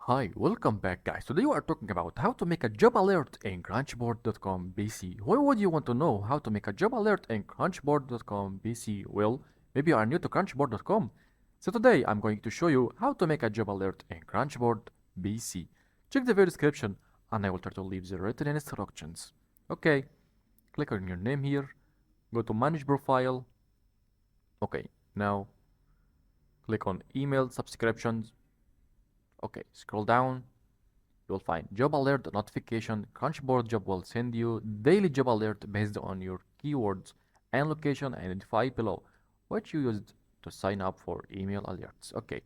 Hi, welcome back guys. Today we are talking about how to make a job alert in Crunchboard.com BC. Why would you want to know how to make a job alert in Crunchboard.com BC? Well, maybe you are new to Crunchboard.com. So today I'm going to show you how to make a job alert in Crunchboard BC. Check the video description and I will try to leave the written instructions. Okay, click on your name here, go to manage profile. Okay, now click on email subscriptions. Okay, scroll down. You'll find job alert notification. Crunchboard job will send you daily job alert based on your keywords and location identified below, which you used to sign up for email alerts. Okay,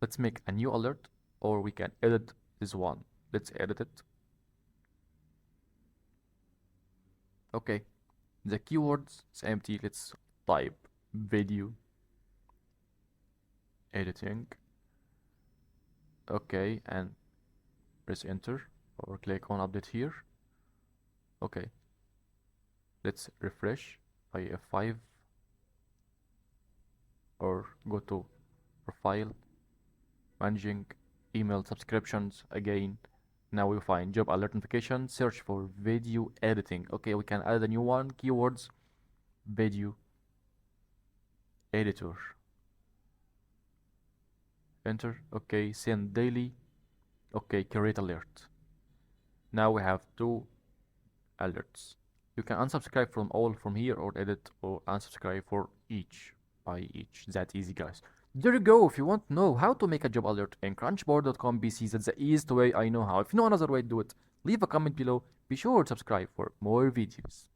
let's make a new alert, or we can edit this one. Let's edit it. Okay, the keywords is empty. Let's type video editing. Okay, and press enter or click on update here. Okay, let's refresh by F5 or go to profile, managing email subscriptions again. Now we find job alert notification, search for video editing. Okay, we can add a new one, keywords, video editor. Enter. Okay, send daily. Okay, create alert. Now we have two alerts. You can unsubscribe from all from here or edit or unsubscribe for each by each. That easy, guys. There you go. If you want to know how to make a job alert in Crunchboard.com BC, that's the easiest way I know how. If you know another way to do it, leave a comment below. Be sure to subscribe for more videos.